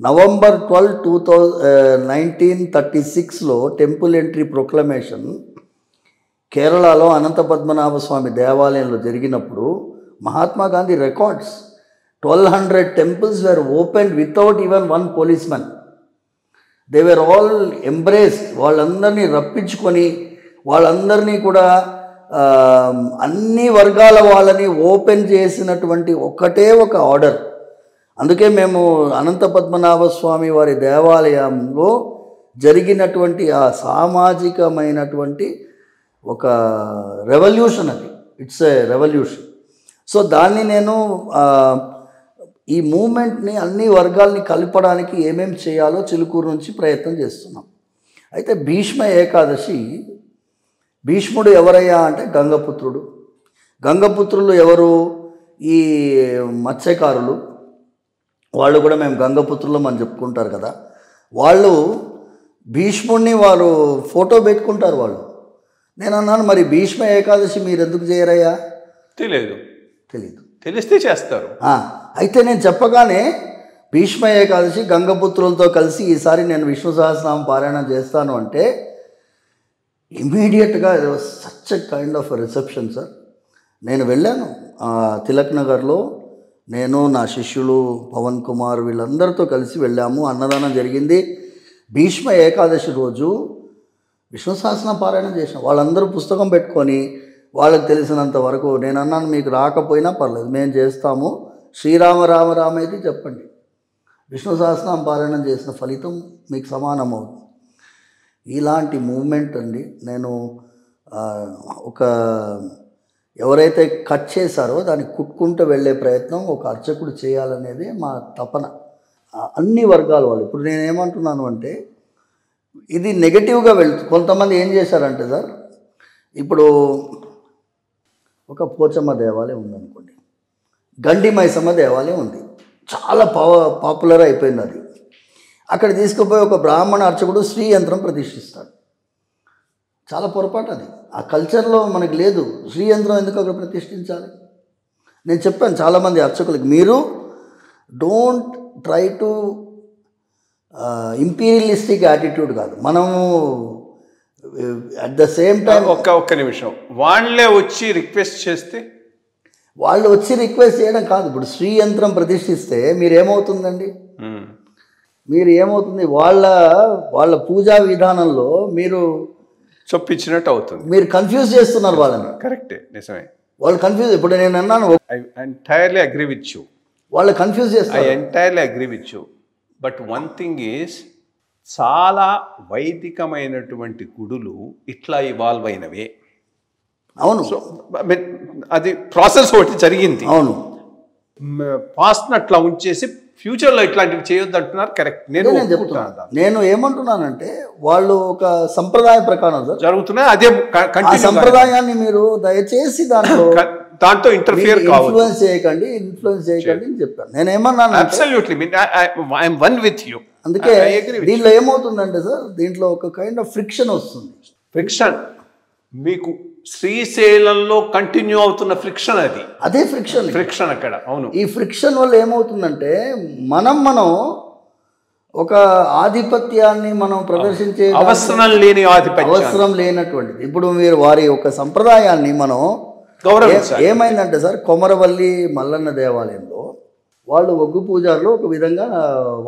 November 12, 1936లో temple entry proclamation కేరళలో అనంత పద్మనాభ స్వామి దేవాలయంలో జరిగినప్పుడు Mahatma Gandhi records 1200 temples were opened without even one policeman. They were all embraced. వాళ్ళందరినీ రప్పించుకొని వాళ్ళందరినీ కూడా అన్ని వర్గాల వాళ్ళని ఓపెన్ చేసినటువంటి ఒకటే ఒక ఆర్డర్. అందుకే మేము అనంత పద్మనాభ స్వామి వారి దేవాలయంలో జరిగినటువంటి ఆ సామాజికమైనటువంటి ఒక రెవల్యూషన్, అది ఇట్స్ ఏ రెవల్యూషన్. సో దాన్ని నేను ఈ మూమెంట్ని అన్ని వర్గాల్ని కలపడానికి ఏమేమి చేయాలో చిలుకూరు నుంచి ప్రయత్నం చేస్తున్నాం. అయితే భీష్మ ఏకాదశి, భీష్ముడు ఎవరయ్యా అంటే గంగపుత్రుడు. గంగపుత్రులు ఎవరు? ఈ మత్స్యకారులు. వాళ్ళు కూడా మేము గంగపుత్రులం అని చెప్పుకుంటారు కదా. వాళ్ళు భీష్ముడిని వారు ఫోటో పెట్టుకుంటారు వాళ్ళు. నేను అన్నాను, మరి భీష్మ ఏకాదశి మీరు ఎందుకు చేయరయ్యా? తెలీదు. తెలిస్తే చేస్తారు. అయితే నేను చెప్పగానే భీష్మ ఏకాదశి గంగపుత్రులతో కలిసి ఈసారి నేను విష్ణు సహస్రనామం పారాయణం చేస్తాను అంటే ఇమీడియట్గా ఇది such a kind of reception sir. నేను వెళ్ళాను తిలక్ నగర్లో, నేను నా శిష్యులు పవన్ కుమార్ వీళ్ళందరితో కలిసి వెళ్ళాము. అన్నదానం జరిగింది. భీష్మ ఏకాదశి రోజు విష్ణు సహస్రనామ పారాయణం చేసాం. వాళ్ళందరూ పుస్తకం పెట్టుకొని వాళ్ళకి తెలిసినంత వరకు నేను అన్నాను, మీకు రాకపోయినా పర్లేదు, మేము చేస్తాము, శ్రీరామ రామ రామ అయితే చెప్పండి, విష్ణు సహస్రనామ పారాయణం చేసిన ఫలితం మీకు సమానం అవుతుంది. ఇలాంటి మూమెంట్ అండి. నేను ఒక ఎవరైతే కట్ చేశారో దాన్ని కుట్టుకుంటూ వెళ్ళే ప్రయత్నం ఒక అర్చకుడు చేయాలనేది మా తపన. అన్ని వర్గాల వాళ్ళు. ఇప్పుడు నేనేమంటున్నాను అంటే ఇది నెగటివ్గా వెళ్తుంది. కొంతమంది ఏం చేశారంటే సార్, ఇప్పుడు ఒక పోచమ్మ దేవాలయం ఉందనుకోండి, గండి మైసమ్మ దేవాలయం ఉంది, చాలా పాపులర్ అయిపోయింది అది. అక్కడ తీసుకుపోయి ఒక బ్రాహ్మణ అర్చకుడు శ్రీ యంత్రం ప్రతిష్ఠిస్తాడు. చాలా పొరపాటు అది. ఆ కల్చర్లో మనకి లేదు. శ్రీ యంత్రం ఎందుకు అక్కడ ప్రతిష్ఠించాలి? నేను చెప్పాను చాలామంది అర్చకులకి, మీరు don't try to imperialistic attitude కాదు. మనము అట్ ద సేమ్ టైం ఒక్క నిమిషం, వాళ్ళే వచ్చి రిక్వెస్ట్ చేస్తే, వాళ్ళు వచ్చి రిక్వెస్ట్ చేయడం కాదు. ఇప్పుడు శ్రీ యంత్రం ప్రతిష్ఠిస్తే మీరేమవుతుందండి, మీరు ఏమవుతుంది, వాళ్ళ పూజా విధానంలో మీరు చొప్పించినట్టు అవుతుంది. మీరు కన్ఫ్యూజ్ చేస్తున్నారు వాళ్ళని. కరెక్టే, నిజమే. వాళ్ళు కన్ఫ్యూజ్. ఇప్పుడు నేను అన్నాను, I entirely agree with you. వాళ్ళు కన్ఫ్యూజ్ చేస్తారు. I entirely agree with you. But one thing is, చాలా వైదికమైనటువంటి గుడులు ఇట్లా ఇవాల్వ్ అయినవే. అవును. సో అది ప్రాసెస్ ఒకటి జరిగింది. అవును. పాస్ట్ని అట్లా ఉంచేసి ఫ్యూచర్లో ఇట్లాంటివి చేయొద్దు అంటున్నారు. కరెక్ట్. నేను చెప్తున్నాను. నేను ఏమంటున్నానంటే వాళ్ళు ఒక సంప్రదాయ ప్రకారం జరుగుతున్నాయి, అదే సంప్రదాయాన్ని మీరు దయచేసి దాంతో ఇంటర్ఫియర్ ఇన్ఫ్లుయెన్స్ చేయకండి అని చెప్పాను. నేను ఏమన్నాను, absolutely I am one with you. అందుకే దీంట్లో ఏమవుతుందంటే సార్, దీంట్లో ఒక కైండ్ ఆఫ్ ఫ్రిక్షన్ వస్తుంది. ఫ్రిక్షన్ మీకు శ్రీశైలంలో కంటిన్యూ అవుతున్న ఫ్రిక్షన్, అదే ఫ్రిక్షన్ అక్కడ. అవును. ఈ ఫ్రిక్షన్ వల్ల ఏమవుతుందంటే మనం ఒక ఆధిపత్యాన్ని మనం ప్రదర్శించే అవసరం లేనటువంటిది. ఇప్పుడు మీరు వారి ఒక సంప్రదాయాన్ని మనం గౌరవించాలి. ఏమైందంటే సార్, కొమరవల్లి మల్లన్న దేవాలయంలో వాళ్ళు ఒగ్గు పూజారులు ఒక విధంగా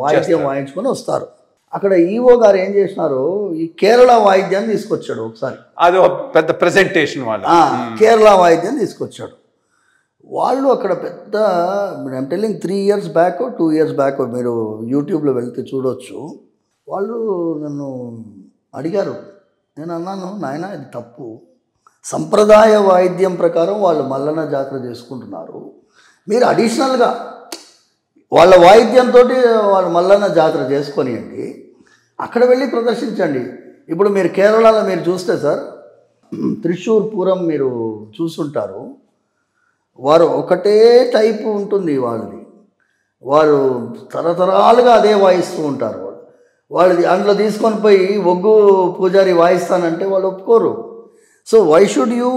వాయిద్యం వాయించుకొని వస్తారు. అక్కడ ఈవో గారు ఏం చేసినారు, ఈ కేరళ వాయిద్యాన్ని తీసుకొచ్చాడు. ఒకసారి అది పెద్ద ప్రెజెంటేషన్, వాళ్ళు కేరళ వాయిద్యాన్ని తీసుకొచ్చాడు. వాళ్ళు అక్కడ పెద్ద, I'm telling 3 years back 2 years back మీరు యూట్యూబ్లో వెళ్తే చూడవచ్చు. వాళ్ళు నన్ను అడిగారు. నేను అన్నాను, నాయన ఇది తప్పు, సంప్రదాయ వాయిద్యం ప్రకారం వాళ్ళు మల్లన్న జాతర చేసుకుంటున్నారు, మీరు అడిషనల్గా వాళ్ళ వాయిద్యంతో వాళ్ళు మల్లన్న జాతర చేసుకొనియండి, అక్కడ వెళ్ళి ప్రదర్శించండి. ఇప్పుడు మీరు కేరళలో మీరు చూస్తే సార్, త్రిశూర్ పూరం మీరు చూసుంటారు, వారు ఒకటే టైపు ఉంటుంది వాళ్ళది. వారు తరతరాలుగా అదే వాయిస్తూ ఉంటారు. వాళ్ళది అందులో తీసుకొని పోయి ఒగ్గు పూజారి వాయిస్తానంటే వాళ్ళు ఒప్పుకోరు. So why should you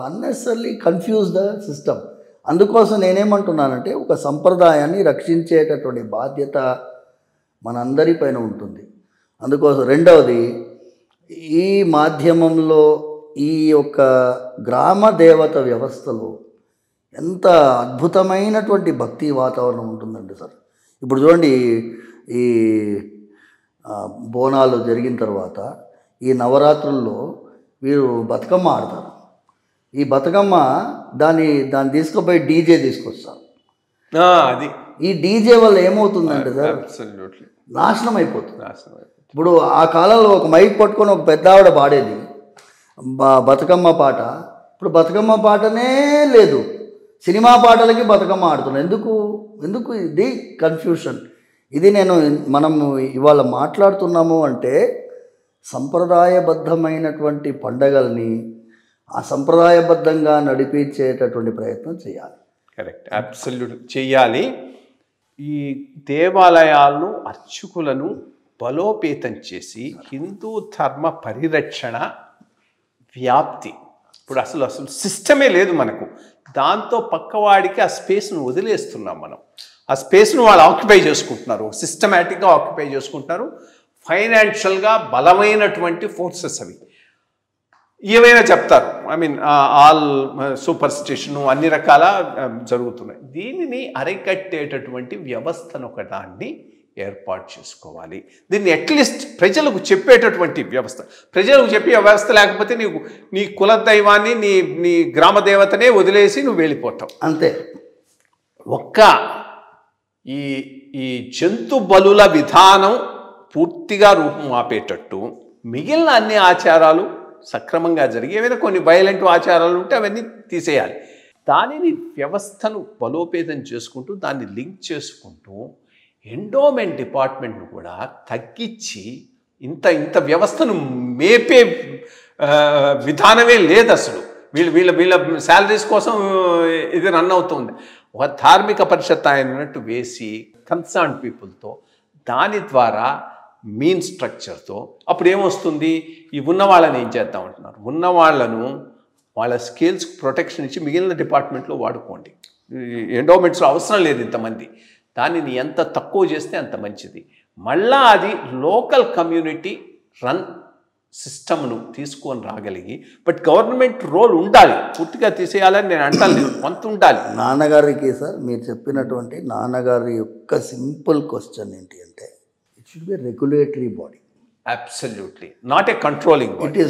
unnecessary confuse the system? అందుకోసం నేనేమంటున్నానంటే ఒక సంప్రదాయాన్ని రక్షించేటటువంటి బాధ్యత మనందరి పైన ఉంటుంది. అందుకోసం రెండవది, ఈ మాధ్యమంలో ఈ యొక్క గ్రామ దేవత వ్యవస్థలో ఎంత అద్భుతమైనటువంటి భక్తి వాతావరణం ఉంటుందండి సార్. ఇప్పుడు చూడండి, ఈ బోనాలు జరిగిన తర్వాత ఈ నవరాత్రుల్లో వీరు బతుకమ్మ ఆడతారు. ఈ బతుకమ్మ దాన్ని తీసుకుపోయి డీజే తీసుకొస్తారు. అది ఈ డీజే వల్ల ఏమవుతుందంటే సార్, నాశనం అయిపోతుంది. ఇప్పుడు ఆ కాలంలో ఒక మైక్ పట్టుకొని ఒక పెద్ద ఆవిడ పాడేది బతుకమ్మ పాట. ఇప్పుడు బతుకమ్మ పాటనే లేదు, సినిమా పాటలకి బతుకమ్మ ఆడుతున్నాం. ఎందుకు ఇది కన్ఫ్యూషన్? ఇది మనం ఇవాళ మాట్లాడుతున్నాము అంటే సంప్రదాయబద్ధమైనటువంటి పండగల్ని ఆ సంప్రదాయబద్ధంగా నడిపించేటటువంటి ప్రయత్నం చేయాలి. కరెక్ట్, అబ్సల్యూట్ చేయాలి. ఈ దేవాలయాలను, అర్చకులను బలోపేతం చేసి హిందూ ధర్మ పరిరక్షణ వ్యాప్తి. ఇప్పుడు అసలు సిస్టమే లేదు మనకు. దాంతో పక్కవాడికి ఆ స్పేస్ను వదిలేస్తున్నాం మనం. ఆ స్పేస్ను వాళ్ళు ఆక్యుపై చేసుకుంటున్నారు, సిస్టమేటిక్గా ఆక్యుపై చేసుకుంటున్నారు. ఫైనాన్షియల్గా బలమైనటువంటి ఫోర్సెస్ అవి ఏమైనా చెప్తారు. ఐ మీన్ ఆల్ సూపర్ స్టిషను అన్ని రకాల జరుగుతున్నాయి. దీనిని అరికట్టేటటువంటి వ్యవస్థను ఒకదాన్ని ఏర్పాటు చేసుకోవాలి. దీన్ని అట్లీస్ట్ ప్రజలకు చెప్పేటటువంటి వ్యవస్థ. ప్రజలకు చెప్పే వ్యవస్థ లేకపోతే నీ కులదైవాన్ని, నీ గ్రామ దేవతనే వదిలేసి నువ్వు వెళ్ళిపోతావు అంతే. ఈ జంతు బలుల విధానం పూర్తిగా రూపం ఆపేటట్టు మిగిలిన అన్ని ఆచారాలు సక్రమంగా జరిగి, ఏమైనా కొన్ని వైలెంట్ ఆచారాలు ఉంటే అవన్నీ తీసేయాలి. దానిని వ్యవస్థను బలోపేతం చేసుకుంటూ, దాన్ని లింక్ చేసుకుంటూ ఎండోమెంట్ డిపార్ట్మెంట్ను కూడా తగ్గించి ఇంత వ్యవస్థను మేపే విధానమే లేదు అసలు. వీళ్ళ శాలరీస్ కోసం ఇది రన్ అవుతుంది. ఒక ధార్మిక పరిషత్ అయినట్టు వేసి కన్సర్న్ పీపుల్తో, దాని ద్వారా మీన్ స్ట్రక్చర్తో అప్పుడు ఏమొస్తుంది, ఈ ఉన్న వాళ్ళని ఏం చేద్దాం అంటున్నారు, ఉన్న వాళ్ళను వాళ్ళ స్కిల్స్ ప్రొటెక్షన్ ఇచ్చి మిగిలిన డిపార్ట్మెంట్లో వాడుకోండి. ఎండోమెంట్స్లో అవసరం లేదు ఇంతమంది. దానిని ఎంత తక్కువ చేస్తే అంత మంచిది. మళ్ళా అది లోకల్ కమ్యూనిటీ రన్ సిస్టమ్ను తీసుకొని రాగలిగి, బట్ గవర్నమెంట్ రోల్ ఉండాలి. పూర్తిగా తీసేయాలని నేను అంటాను, కొంత ఉండాలి. నాన్నగారికి సార్ మీరు చెప్పినటువంటి నాన్నగారి యొక్క సింపుల్ క్వశ్చన్ ఏంటి అంటే, it should be regulatory body. Absolutely. Not a controlling body.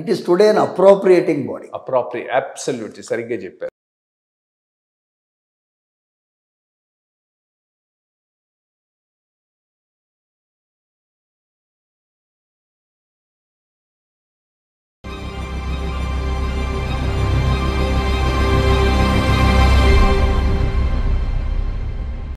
It is today an appropriating body. Absolutely. సరిగ్గా చెప్పారు.